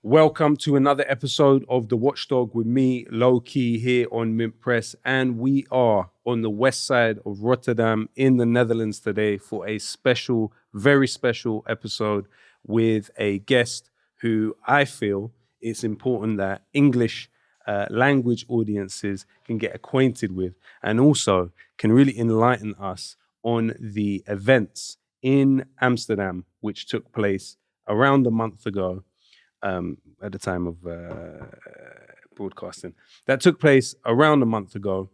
Welcome to another episode of the Watchdog with me, Lowkey, here on Mint Press. And we are on the west side of Rotterdam in the Netherlands today for a special, very special episode with a guest who I feel it's important that English language audiences can get acquainted with and also can really enlighten us on the events in Amsterdam, which took place around a month ago. At the time of broadcasting. That took place around a month ago.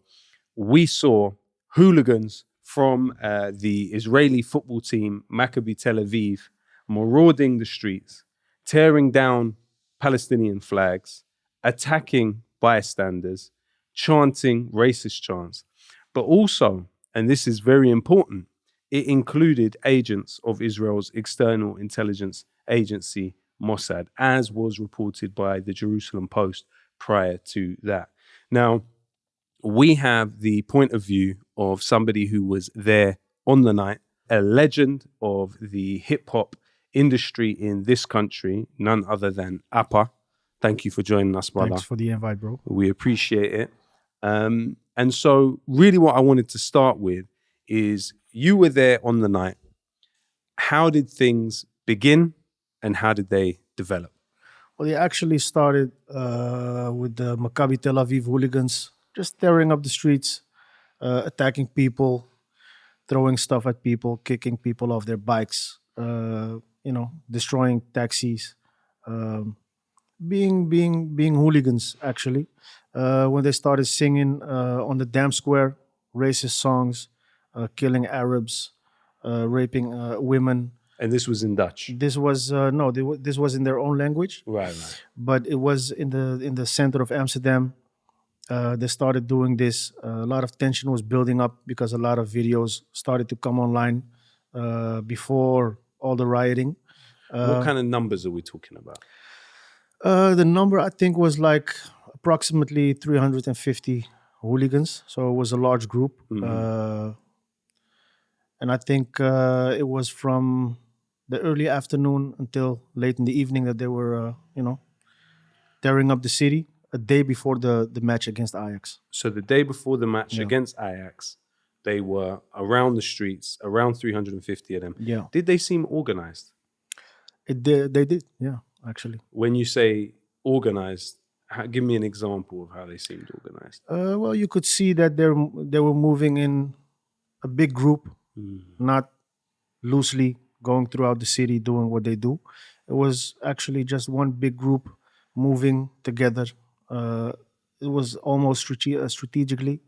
We saw hooligans from the Israeli football team, Maccabi Tel Aviv, marauding the streets, tearing down Palestinian flags, attacking bystanders, chanting racist chants. But also, and this is very important, it included agents of Israel's external intelligence agency, Mossad, as was reported by the Jerusalem Post prior to that. Now, we have the point of view of somebody who was there on the night, a legend of the hip-hop industry in this country, none other than Appa. Thank you for joining us, brother. Thanks for the invite, bro. We appreciate it. And so really what I wanted to start with is you were there on the night. How did things begin? And how did they develop? Well, they actually started with the Maccabi Tel Aviv hooligans, just tearing up the streets, attacking people, throwing stuff at people, kicking people off their bikes, destroying taxis, being hooligans, actually. When they started singing on the Dam Square, racist songs, killing Arabs, raping women. And this was in Dutch. This was this was in their own language. Right. But it was in the center of Amsterdam. They started doing this. A lot of tension was building up because a lot of videos started to come online before all the rioting. What kind of numbers are we talking about? The number I think was like approximately 350 hooligans. So it was a large group. Mm-hmm. And I think it was from the early afternoon until late in the evening that they were, tearing up the city a day before the match against Ajax. So the day before the match against Ajax, they were around the streets, around 350 of them. Yeah. Did they seem organized? They did, yeah, actually. When you say organized, give me an example of how they seemed organized. Well, you could see that they were moving in a big group, not loosely going throughout the city doing what they do. It was actually just one big group moving together. It was almost strategically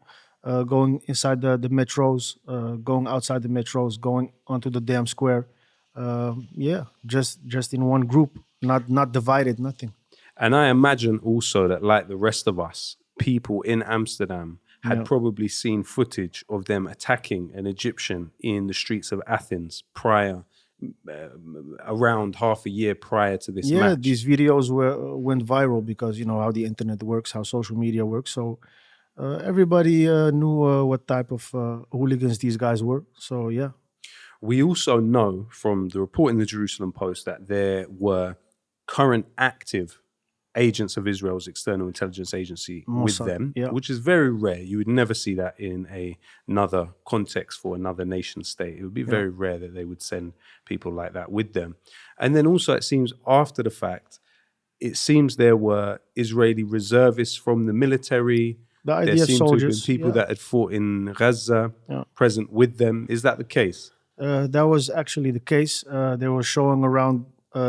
going inside the metros, going outside the metros, going onto the Dam Square. Just in one group, not divided, nothing. And I imagine also that, like the rest of us, people in Amsterdam had probably seen footage of them attacking an Egyptian in the streets of Athens around half a year prior to this match. Yeah, these videos went viral because you know how the internet works, how social media works. So everybody knew what type of hooligans these guys were. So yeah. We also know from the report in the Jerusalem Post that there were current active agents of Israel's external intelligence agency Mossad, with them, which is very rare. You would never see that in another context for another nation state. It would be very rare that they would send people like that with them. And then also it seems after the fact, it seems there were Israeli reservists from the military. The IDF there seemed soldiers, to have been people that had fought in Gaza present with them. Is that the case? That was actually the case. They were showing around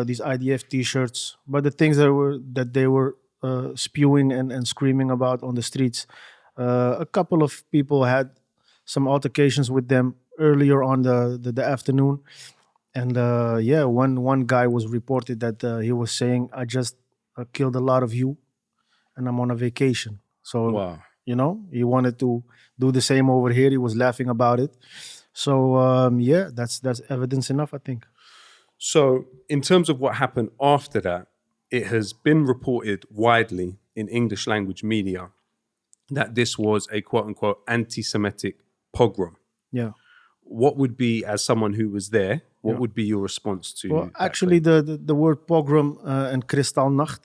these IDF T-shirts, but the things that they were spewing and screaming about on the streets, a couple of people had some altercations with them earlier on the afternoon, and one guy was reported that he was saying, "I just killed a lot of you, and I'm on a vacation." So wow. He wanted to do the same over here. He was laughing about it. So that's evidence enough, I think. So in terms of what happened after that, it has been reported widely in English language media that this was a quote unquote anti-Semitic pogrom. Yeah. What would be, as someone who was there, What would be your response to Well, that actually, claim? the word pogrom and Kristallnacht,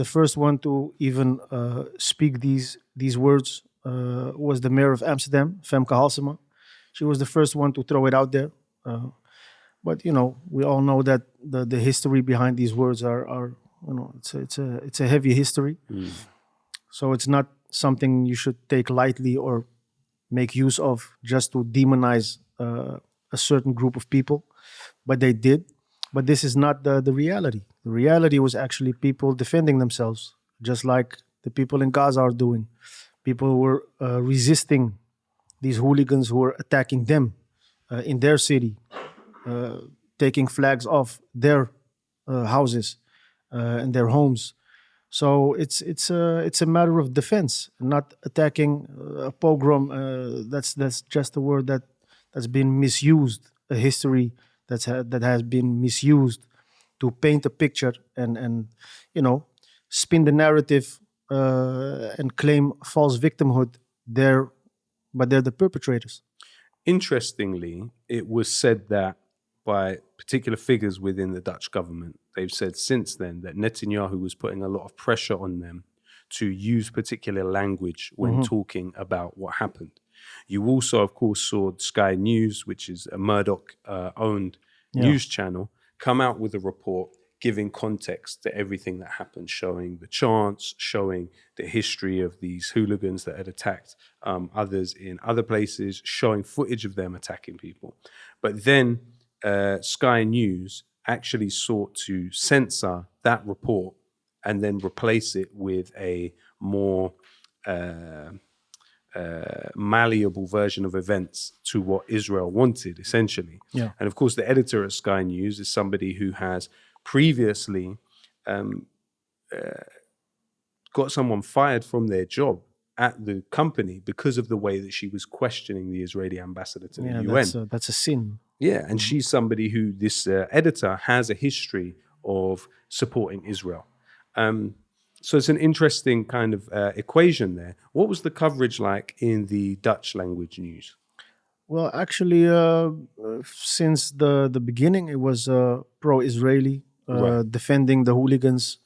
the first one to even speak these words was the mayor of Amsterdam, Femke Halsema. She was the first one to throw it out there. But we all know that the history behind these words are it's a heavy history. So it's not something you should take lightly or make use of just to demonize a certain group of people. But they did. But this is not the reality. The reality was actually people defending themselves, just like the people in Gaza are doing. People were resisting these hooligans who were attacking them in their city, taking flags off their houses and their homes. So it's a matter of defense, not attacking a pogrom. That's just a word that's been misused, a history that has been misused to paint a picture and spin the narrative and claim false victimhood. But they're the perpetrators. Interestingly, it was said that by particular figures within the Dutch government, they've said since then that Netanyahu was putting a lot of pressure on them to use particular language when talking about what happened. You also, of course, saw Sky News, which is a Murdoch-owned news channel, come out with a report giving context to everything that happened, showing the chants, showing the history of these hooligans that had attacked others in other places, showing footage of them attacking people. But then Sky News actually sought to censor that report and then replace it with a more malleable version of events to what Israel wanted, essentially. Yeah. And of course, the editor at Sky News is somebody who has previously got someone fired from their job at the company because of the way that she was questioning the Israeli ambassador to the UN. That's a sin. Yeah, and she's somebody who this editor has a history of supporting Israel. So it's an interesting kind of equation there. What was the coverage like in the Dutch language news? Well, actually, since the beginning, it was pro-Israeli, defending the hooligans,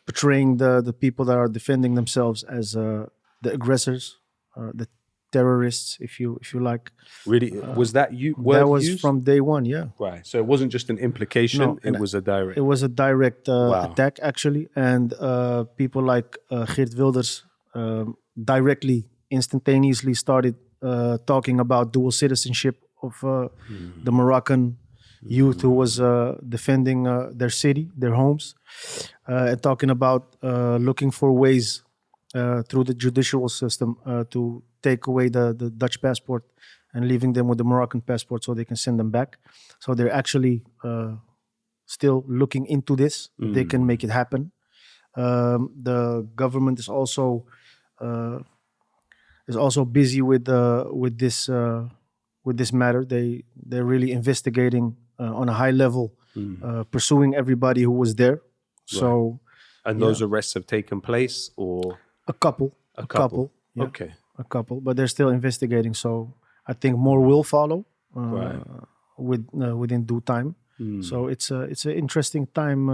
portraying the people that are defending themselves as the aggressors, the terrorists, if you like. Really, was that word That was used? from day one, yeah. Right. So it wasn't just an implication; No, it was a direct. It was a direct attack, actually, and people like Geert Wilders directly, instantaneously started talking about dual citizenship of the Moroccan youth who was defending their city, their homes, and talking about looking for ways through the judicial system to take away the Dutch passport and leaving them with the Moroccan passport so they can send them back. So they're actually still looking into this. They can make it happen. The government is also busy with this matter. They're really investigating on a high level, pursuing everybody who was there. So, and those arrests have taken place, or a couple. Yeah, okay, a couple, but they're still investigating. So I think more will follow within due time. So it's an interesting time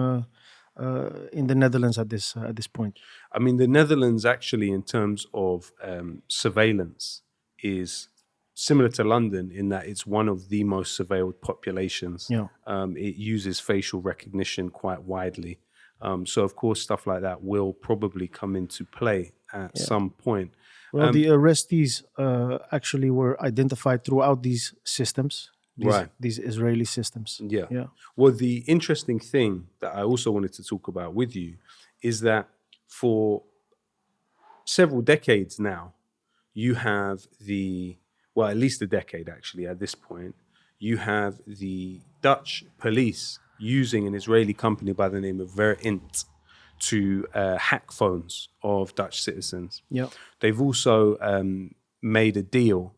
in the Netherlands at this point. I mean, the Netherlands actually, in terms of surveillance, is similar to London in that it's one of the most surveilled populations. Yeah. It uses facial recognition quite widely. So, of course, stuff like that will probably come into play at some point. Well, the arrestees actually were identified throughout these systems, these Israeli systems. Yeah. Well, the interesting thing that I also wanted to talk about with you is that for several decades now, you have at least a decade actually at this point, you have the Dutch police using an Israeli company by the name of Verint to hack phones of Dutch citizens. Yeah. They've also made a deal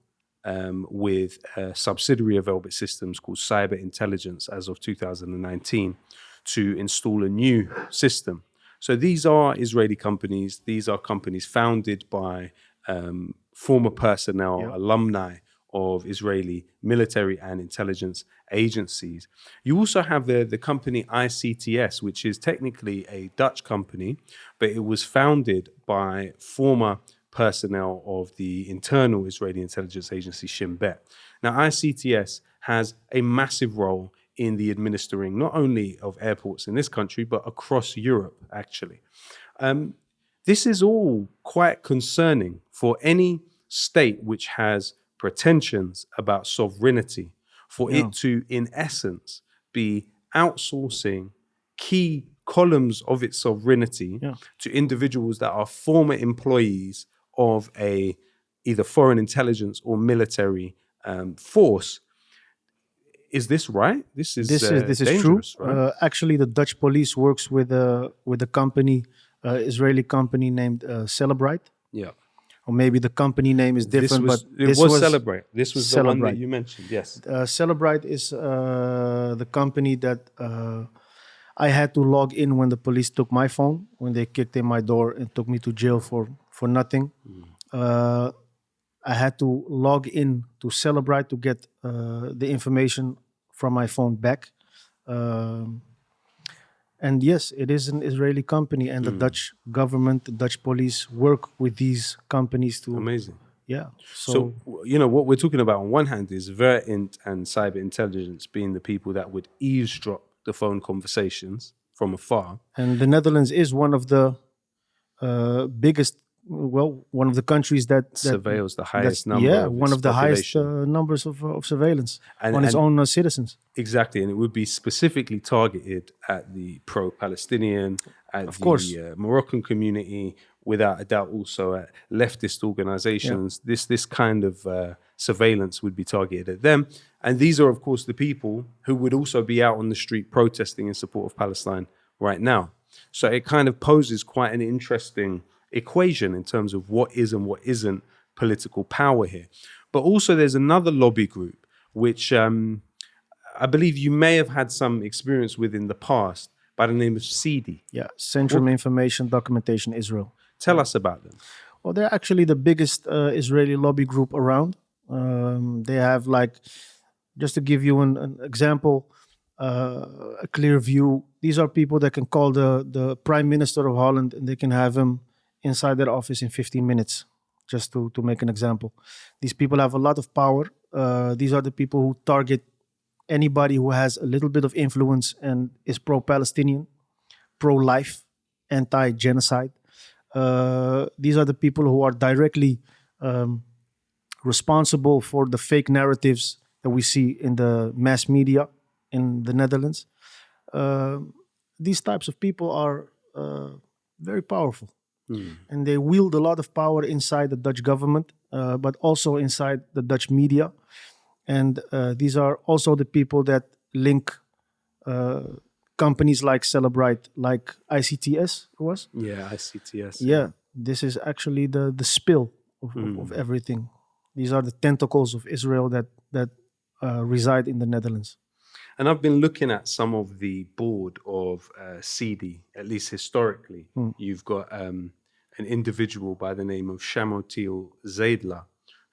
with a subsidiary of Elbit Systems called Cyber Intelligence as of 2019 to install a new system. So these are Israeli companies. These are companies founded by former personnel, alumni of Israeli military and intelligence agencies. You also have the company ICTS, which is technically a Dutch company, but it was founded by former personnel of the internal Israeli intelligence agency Shin Bet. Now, ICTS has a massive role in the administering not only of airports in this country, but across Europe, actually. This is all quite concerning for any state which has pretensions about sovereignty, for it to, in essence, be outsourcing key columns of its sovereignty to individuals that are former employees of a either foreign intelligence or military force. Is this right? This is true. Right? Actually, the Dutch police works with a company, Israeli company named Celebrite. Yeah. Or maybe the company name is different, it was Celebrite. This was the one that you mentioned, yes. Celebrite is the company that I had to log in when the police took my phone, when they kicked in my door and took me to jail for nothing. I had to log in to Celebrite to get the information from my phone back. And yes, it is an Israeli company, and the Dutch government, the Dutch police work with these companies to... Amazing. Yeah. So, what we're talking about on one hand is Verint and cyber intelligence being the people that would eavesdrop the phone conversations from afar. And the Netherlands is one of the biggest, one of the countries that surveils the highest number. Yeah, of one of the highest population. numbers of surveillance on its own citizens. Exactly, and it would be specifically targeted at the pro-Palestinian, at the Moroccan community, without a doubt also at leftist organizations. Yeah. This kind of surveillance would be targeted at them. And these are, of course, the people who would also be out on the street protesting in support of Palestine right now. So it kind of poses quite an interesting equation in terms of what is and what isn't political power here. But also there's another lobby group, which I believe you may have had some experience with in the past, by the name of CIDI. Yeah, Centrum Information Documentation Israel. Tell us about them. Well, they're actually the biggest Israeli lobby group around. They have, like, just to give you an example, a clear view. These are people that can call the Prime Minister of Holland and they can have him inside their office in 15 minutes, just to make an example. These people have a lot of power. These are the people who target anybody who has a little bit of influence and is pro-Palestinian, pro-life, anti-genocide. These are the people who are directly responsible for the fake narratives that we see in the mass media in the Netherlands. These types of people are very powerful. And they wield a lot of power inside the Dutch government, but also inside the Dutch media. And these are also the people that link companies like Celebrite, like ICTS was. Yeah, ICTS. Yeah, this is actually the spill of everything. These are the tentacles of Israel that reside in the Netherlands. And I've been looking at some of the board of CIDI, at least historically. You've got an individual by the name of Shamotil Zaidla,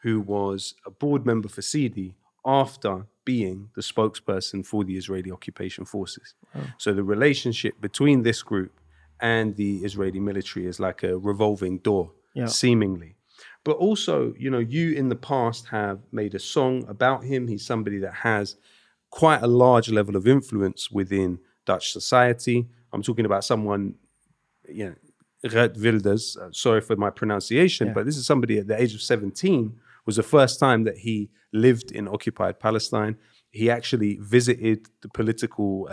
who was a board member for CIDI after being the spokesperson for the Israeli occupation forces. So the relationship between this group and the Israeli military is like a revolving door, seemingly. But also, you in the past have made a song about him. He's somebody that has quite a large level of influence within Dutch society. I'm talking about someone, Red Wilders, sorry for my pronunciation, but this is somebody at the age of 17, was the first time that he lived in occupied Palestine. He actually visited the political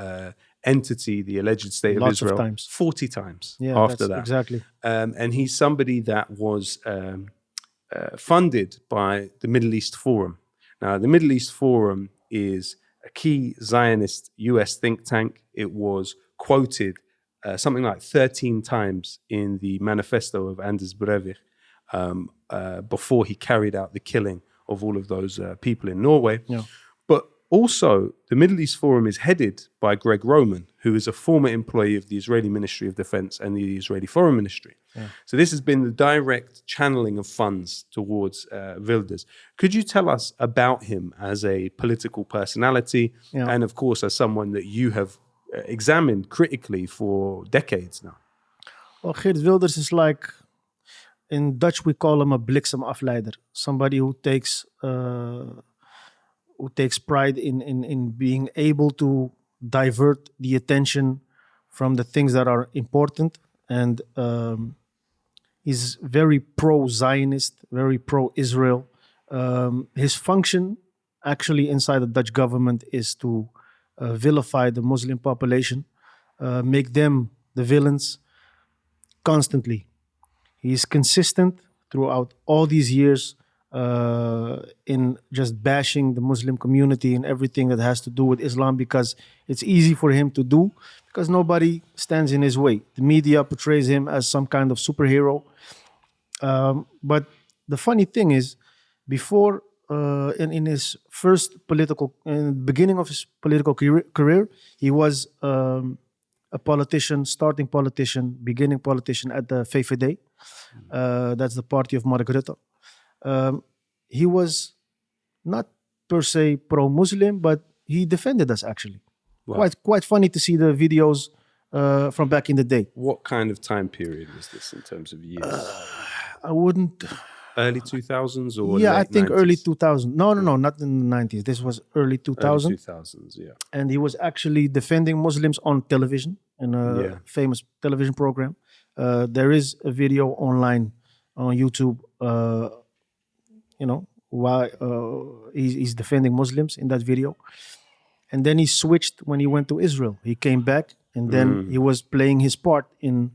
entity, the alleged state of Israel, 40 times after that. Exactly. And he's somebody that was funded by the Middle East Forum. Now, the Middle East Forum is a key Zionist US think tank. It was quoted something like 13 times in the manifesto of Anders Breivik before he carried out the killing of all of those people in Norway. But Also, the Middle East Forum is headed by Greg Roman, who is a former employee of the Israeli Ministry of Defense and the Israeli Foreign Ministry. Yeah. So this has been the direct channeling of funds towards Wilders. Could you tell us about him as a political personality and, of course, as someone that you have examined critically for decades now? Well, Geert Wilders is like, in Dutch we call him a bliksemafleider. Somebody who takes pride in being able to divert the attention from the things that are important. And he's very pro-Zionist, very pro-Israel. His function actually inside the Dutch government is to vilify the Muslim population, make them the villains constantly. He's consistent throughout all these years in just bashing the Muslim community and everything that has to do with Islam, because it's easy for him to do, because nobody stands in his way. The media portrays him as some kind of superhero. But the funny thing is, before in his in the beginning of his political career, he was a politician, starting politician, beginning politician at the VVD. That's the party of Mark Rutte. He was not per se pro-Muslim, but he defended us actually. Wow. Quite funny to see the videos from back in the day. What kind of time period was this in terms of years? I wouldn't... Early 2000s or yeah, late I think 90s? early 2000s. No, not in the 90s. This was early 2000s. Early 2000s, yeah. And he was actually defending Muslims on television in a famous television program. There is a video online on YouTube, why he's defending Muslims in that video. And then he switched when he went to Israel. He came back and then he was playing his part in,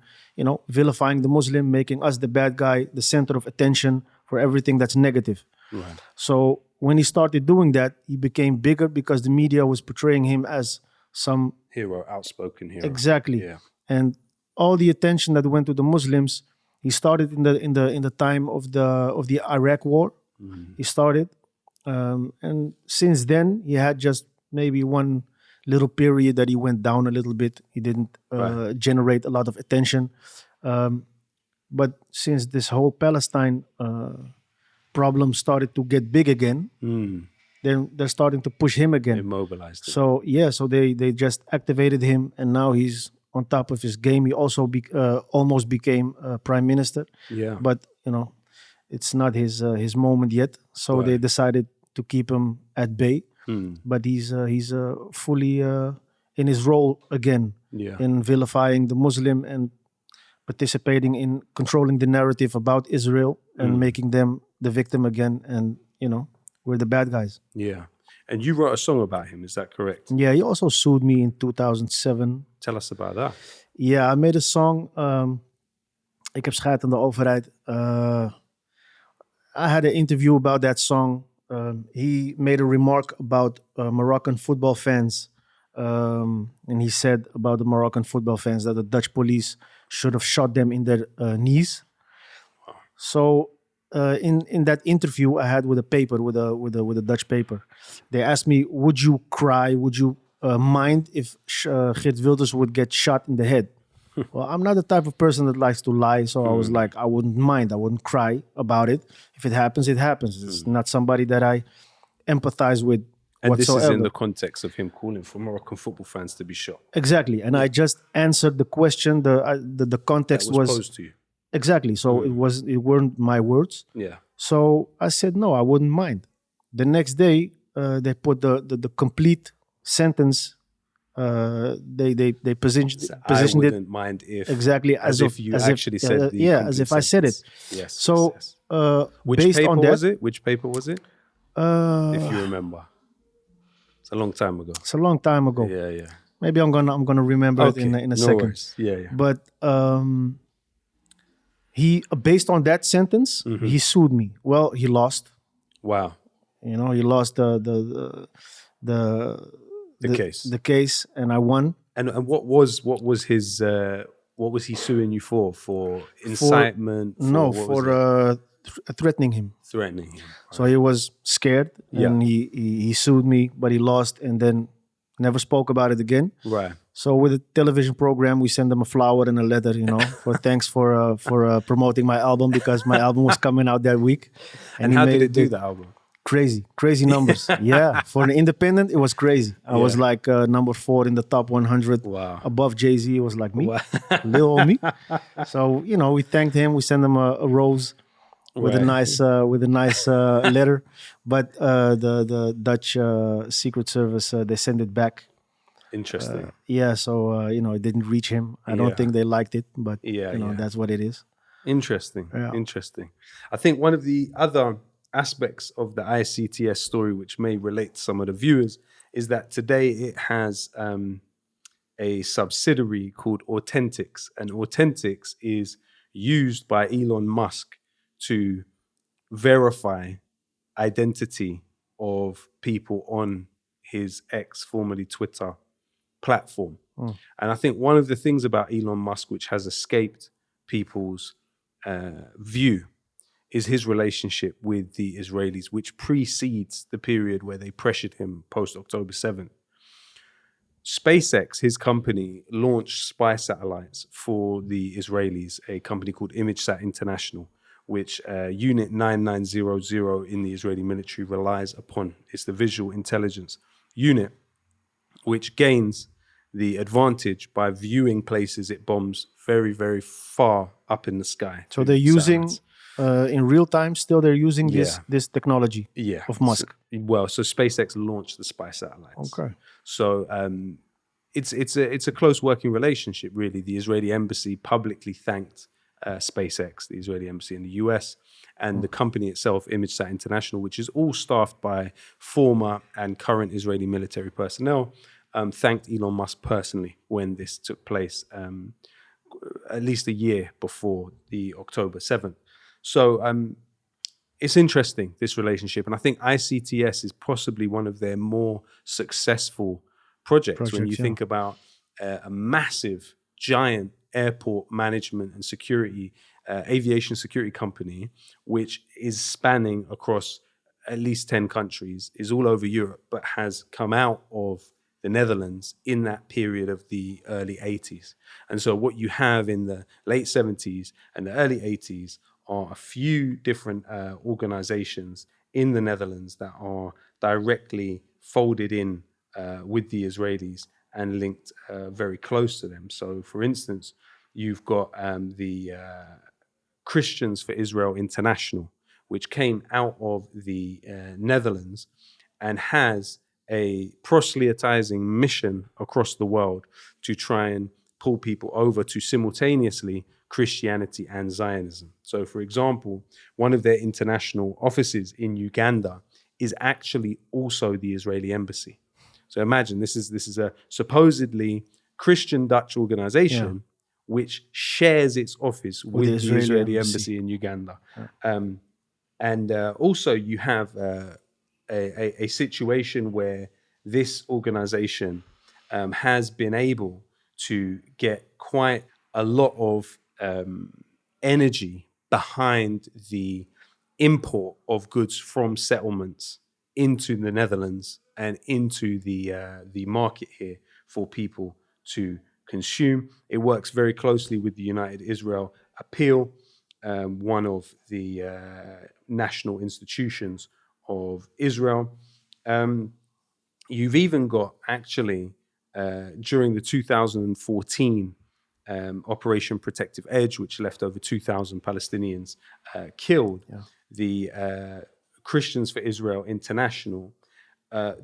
vilifying the Muslim, making us the bad guy, the center of attention for everything that's negative. Right. So when he started doing that, he became bigger because the media was portraying him as some hero, outspoken hero. Exactly. Yeah. And all the attention that went to the Muslims, he started in the time of the Iraq War. He started, and since then he had just maybe one little period that he went down a little bit. He didn't generate a lot of attention. But since this whole Palestine problem started to get big again, they're starting to push him again. Immobilized him. So they just activated him, and now he's on top of his game. He also almost became prime minister. Yeah. But it's not his moment yet. So they decided to keep him at bay. But he's fully in his role again in vilifying the Muslim and participating in controlling the narrative about Israel and making them the victim again. And, we're the bad guys. Yeah. And you wrote a song about him, is that correct? Yeah, he also sued me in 2007. Tell us about that. Yeah, I made a song. Ik heb scheid aan de overheid. I had an interview about that song. He made a remark about Moroccan football fans. And he said about the Moroccan football fans that the Dutch police should have shot them in their knees. So in that interview I had with a paper, with a Dutch paper, they asked me, would you cry? Would you mind if Geert Wilders would get shot in the head? Well, I'm not the type of person that likes to lie, so I was like, I wouldn't mind. I wouldn't cry about it. If it happens, it happens. It's not somebody that I empathize with and whatsoever. This is in the context of him calling for Moroccan football fans to be shot. Exactly. And I just answered the question. The context that was posed to you. Exactly. So it weren't my words. Yeah. So I said, no, I wouldn't mind. The next day, they put the complete sentence. They positioned I it. wouldn't mind if exactly as if you actually said the as if I said it. Yes. So yes. Which based paper on that, was it? Which paper was it? If you remember, it's a long time ago. It's a long time ago. Yeah. Maybe I'm gonna remember it in a second. Worries. Yeah. But he based on that sentence, he sued me. Well, he lost. Wow. He lost the case. The case, and I won. And what was his what was he suing you for? For incitement? For threatening him. Threatening him. So he was scared, and he sued me, but he lost, and then never spoke about it again. Right. So with a television program, we sent him a flower and a letter, for thanks for promoting my album, because my album was coming out that week. And how did it do, the album? Crazy numbers. Yeah, for an independent, it was crazy. I was like number 4 in the top 100. Wow. Above Jay-Z, it was like me, Wow. little old me. So we thanked him. We sent him a rose with a nice letter. But the Dutch Secret Service, they sent it back. Interesting. So it didn't reach him. I don't think they liked it, but that's what it is. Interesting. I think one of the other aspects of the ICTS story, which may relate to some of the viewers, is that today it has a subsidiary called Authentics, and Authentics is used by Elon Musk to verify identity of people on his X, formerly Twitter, platform. And I think one of the things about Elon Musk, which has escaped people's view, is his relationship with the Israelis, which precedes the period where they pressured him post-October 7th. SpaceX, his company, launched spy satellites for the Israelis, a company called ImageSat International, which Unit 9900 in the Israeli military relies upon. It's the visual intelligence unit, which gains the advantage by viewing places it bombs very, very far up in the sky. So they're using, in real time still, they're using this technology of Musk. So SpaceX launched the spy satellites. Okay. So it's a close working relationship, really. The Israeli embassy publicly thanked SpaceX, the Israeli embassy in the US, and the company itself, ImageSat International, which is all staffed by former and current Israeli military personnel, thanked Elon Musk personally when this took place, at least a year before the October 7th. So it's interesting, this relationship. And I think ICTS is possibly one of their more successful projects when you think about a massive, giant airport management and security, aviation security company, which is spanning across at least 10 countries, is all over Europe, but has come out of the Netherlands in that period of the early 80s. And so what you have in the late 70s and the early 80s are a few different organizations in the Netherlands that are directly folded in with the Israelis and linked very close to them. So, for instance, you've got the Christians for Israel International, which came out of the Netherlands and has a proselytizing mission across the world to try and pull people over to simultaneously Christianity and Zionism. So, for example, one of their international offices in Uganda is actually also the Israeli embassy. So imagine this is a supposedly Christian Dutch organization which shares its office with the Israeli embassy in Uganda. And also you have a situation where this organization has been able to get quite a lot of energy behind the import of goods from settlements into the Netherlands and into the market here for people to consume. It works very closely with the United Israel Appeal, one of the national institutions of Israel. You've even got actually during the 2014 Operation Protective Edge, which left over 2,000 Palestinians killed, the Christians for Israel International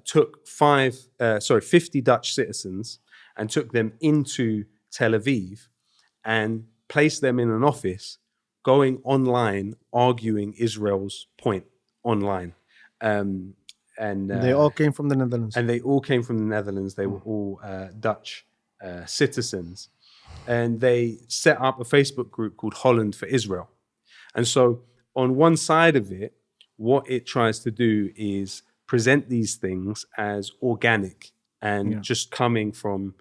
took 50 Dutch citizens and took them into Tel Aviv and placed them in an office going online, arguing Israel's point online. And they all came from the Netherlands. And they all came from the Netherlands. They were all Dutch citizens. And they set up a Facebook group called Holland for Israel. And so on one side of it, what it tries to do is present these things as organic and just coming from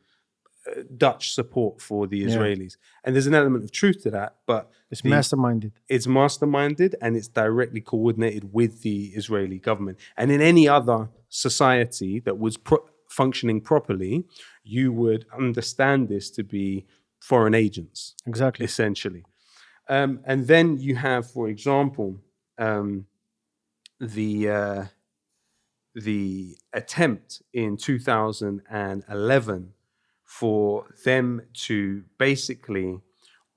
Dutch support for the Yeah. Israelis. And there's an element of truth to that, but It's masterminded. it's masterminded and it's directly coordinated with the Israeli government. And in any other society that was functioning properly, you would understand this to be foreign agents, Exactly. essentially. And then you have, for example, the attempt in 2011 for them to basically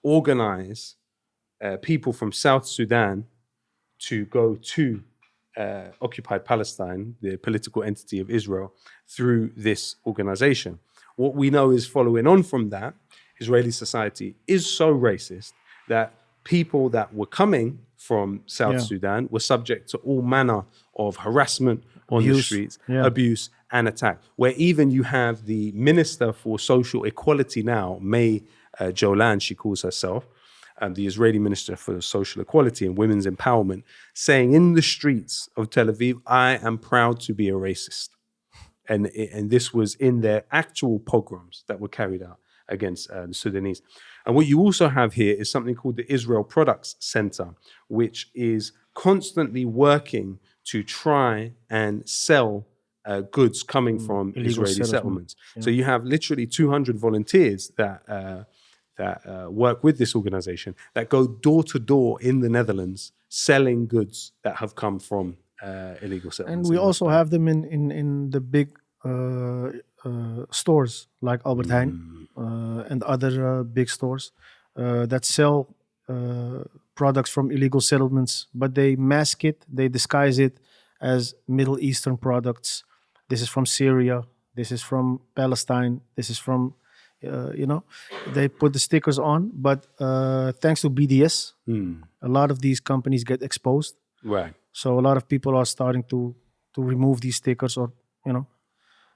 organize people from South Sudan to go to occupied Palestine, the political entity of Israel, through this organization. What we know is following on from that, Israeli society is so racist that people that were coming from South Sudan were subject to all manner of harassment on the streets, abuse and attack, where even you have the Minister for Social Equality now, May Jolan, she calls herself, the Israeli Minister for Social Equality and Women's Empowerment, saying in the streets of Tel Aviv, I am proud to be a racist. And this was in their actual pogroms that were carried out against the Sudanese. And what you also have here is something called the Israel Products Center, which is constantly working to try and sell goods coming from Israeli settlements. Yeah. So you have literally 200 volunteers that work with this organization that go door to door in the Netherlands selling goods that have come from illegal settlements. And we also have them in the big stores like Albert Heijn and other big stores that sell products from illegal settlements, but they mask it, they disguise it as Middle Eastern products. This is from Syria, this is from Palestine, this is from, they put the stickers on, but thanks to BDS, a lot of these companies get exposed. Right. So a lot of people are starting to remove these stickers or,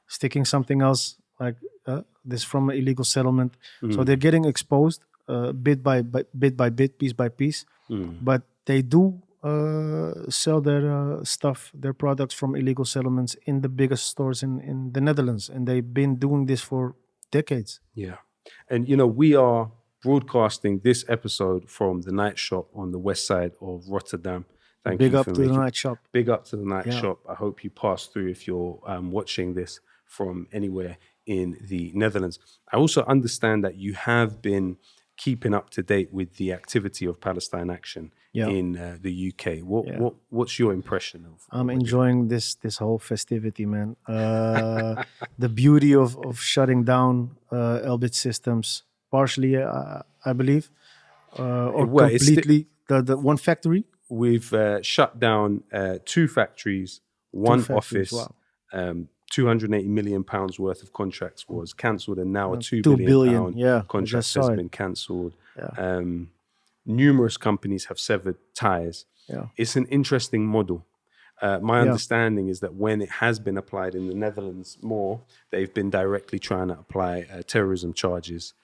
sticking something else like this from an illegal settlement. So they're getting exposed bit by bit, piece by piece. But they do sell their stuff, their products from illegal settlements in the biggest stores in the Netherlands. And they've been doing this for decades. Yeah. And, we are broadcasting this episode from the night shop on the west side of Rotterdam. Big up to the night shop. Big up to the night shop. I hope you pass through if you're watching this from anywhere in the Netherlands. I also understand that you have been keeping up to date with the activity of Palestine Action in the UK. What's your impression of? I'm enjoying this whole festivity, man. The beauty of shutting down Elbit Systems, partially, I believe, or completely the one factory. We've shut down 2 factories, one office. Wow. 280 million pounds worth of contracts was cancelled, and now a 2 billion pound contract has been cancelled. Yeah. Numerous companies have severed ties. Yeah. It's an interesting model. My understanding is that when it has been applied in the Netherlands more, they've been directly trying to apply terrorism charges.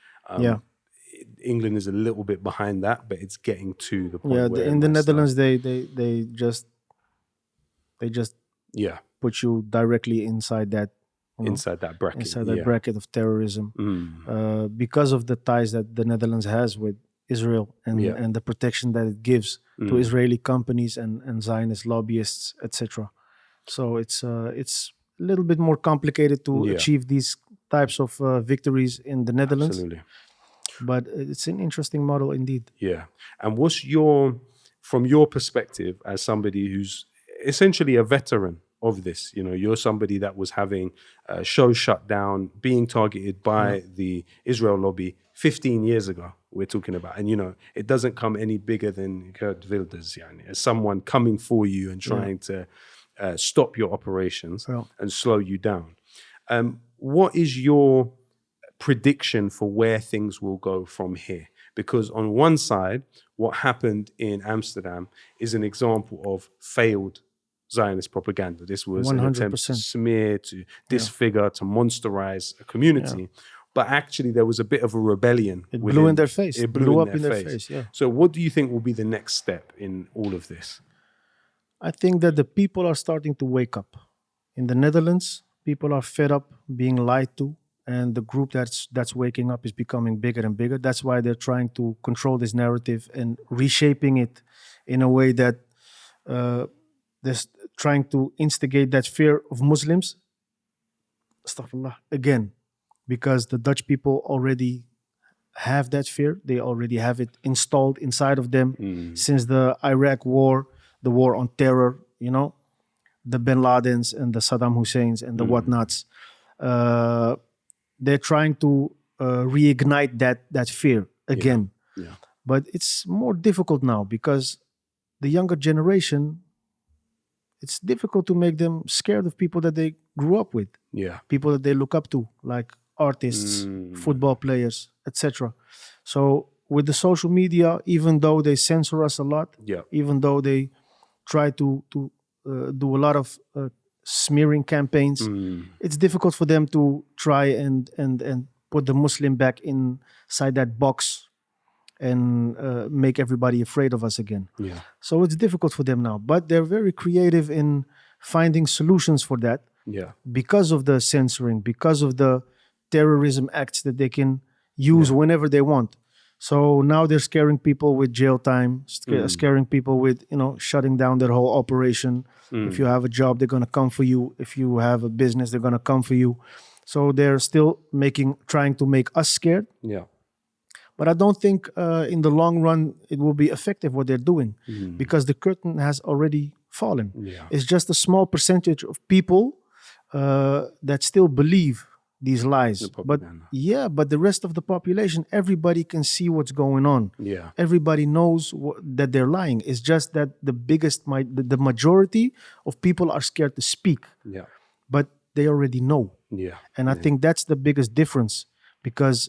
England is a little bit behind that, but it's getting to the point where in the Netherlands they just put you directly inside that bracket of terrorism because of the ties that the Netherlands has with Israel and the protection that it gives to Israeli companies and Zionist lobbyists, etc. So it's a little bit more complicated to achieve these types of victories in the Netherlands. Absolutely. But it's an interesting model indeed. Yeah. And from your perspective as somebody who's essentially a veteran of this, you're somebody that was having shows shut down, being targeted by the Israel lobby 15 years ago, we're talking about. And, it doesn't come any bigger than Geert Wilders, as someone coming for you and trying to stop your operations and slow you down. What is your prediction for where things will go from here? Because on one side, what happened in Amsterdam is an example of failed Zionist propaganda. This was 100%. An attempt to smear, to disfigure, to monsterize a community. Yeah. But actually, there was a bit of a rebellion. It blew in their face. It blew up in their face. Yeah. So what do you think will be the next step in all of this? I think that the people are starting to wake up. In the Netherlands, people are fed up being lied to and the group that's waking up is becoming bigger and bigger. That's why they're trying to control this narrative and reshaping it in a way that they're trying to instigate that fear of Muslims. Astaghfirullah, again, because the Dutch people already have that fear. They already have it installed inside of them since the Iraq war, the war on terror, you know, the Bin Ladens and the Saddam Husseins and the whatnots. They're trying to reignite that fear again. Yeah. But it's more difficult now because the younger generation, it's difficult to make them scared of people that they grew up with. Yeah. People that they look up to, like artists, football players, etc. So with the social media, even though they censor us a lot, Yeah. even though they try to do a lot of smearing campaigns, it's difficult for them to try and put the Muslim back inside that box and make everybody afraid of us again. Yeah. So it's difficult for them now, but they're very creative in finding solutions for that. Yeah. Because of the censoring, because of the terrorism acts that they can use whenever they want. So now they're scaring people with jail time, scaring people with, you know, shutting down their whole operation. If you have a job, they're going to come for you. If you have a business, they're going to come for you. So they're still trying to make us scared. Yeah. But I don't think in the long run it will be effective what they're doing because the curtain has already fallen. Yeah. It's just a small percentage of people that still believe these lies. But but the rest of the population, everybody can see what's going on. Yeah. Everybody knows that they're lying. It's just that the majority of people are scared to speak. Yeah. But they already know. Yeah. And I think that's the biggest difference because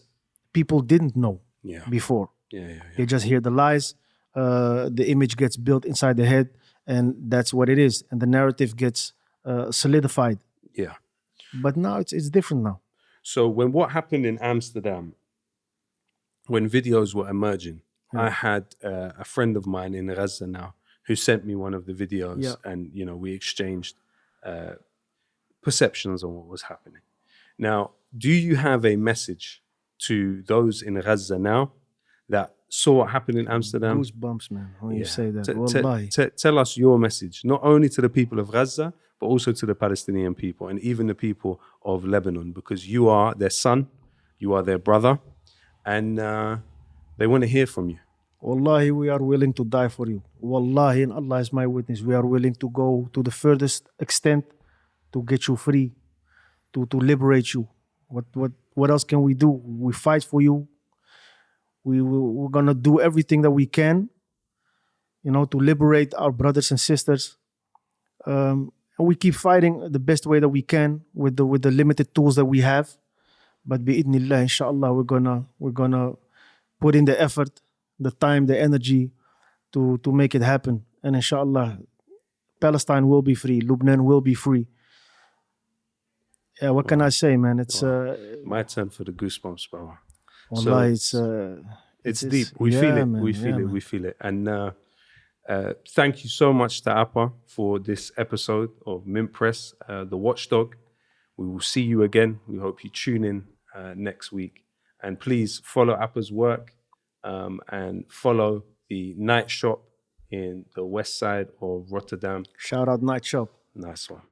people didn't know before. Yeah. They just hear the lies. The image gets built inside the head, and that's what it is. And the narrative gets solidified. Yeah. But now it's different now. So when what happened in Amsterdam, when videos were emerging, I had a friend of mine in Gaza now who sent me one of the videos, and you know we exchanged perceptions on what was happening. Now, do you have a message to those in Gaza now that saw what happened in Amsterdam? Goosebumps, man, when you say that. Wallahi. Tell us your message, not only to the people of Gaza, but also to the Palestinian people and even the people of Lebanon, because you are their son, you are their brother, and they want to hear from you. Wallahi, we are willing to die for you. Wallahi, and Allah is my witness. We are willing to go to the furthest extent to get you free, to liberate you. What else can we do? We fight for you. We're gonna do everything that we can, you know, to liberate our brothers and sisters. And we keep fighting the best way that we can with the limited tools that we have. But bi'idhnillah, inshallah, we're gonna put in the effort, the time, the energy to make it happen. And inshallah, Palestine will be free. Lebanon will be free. Yeah, what can I say, man? It's my turn for the goosebumps, bro. Wallahi, it's deep. We feel it. Man, we feel it. We feel it. And thank you so much to Appa for this episode of Mint Press, the Watchdog. We will see you again. We hope you tune in next week. And please follow Appa's work and follow the night shop in the west side of Rotterdam. Shout out Night Shop. Nice one.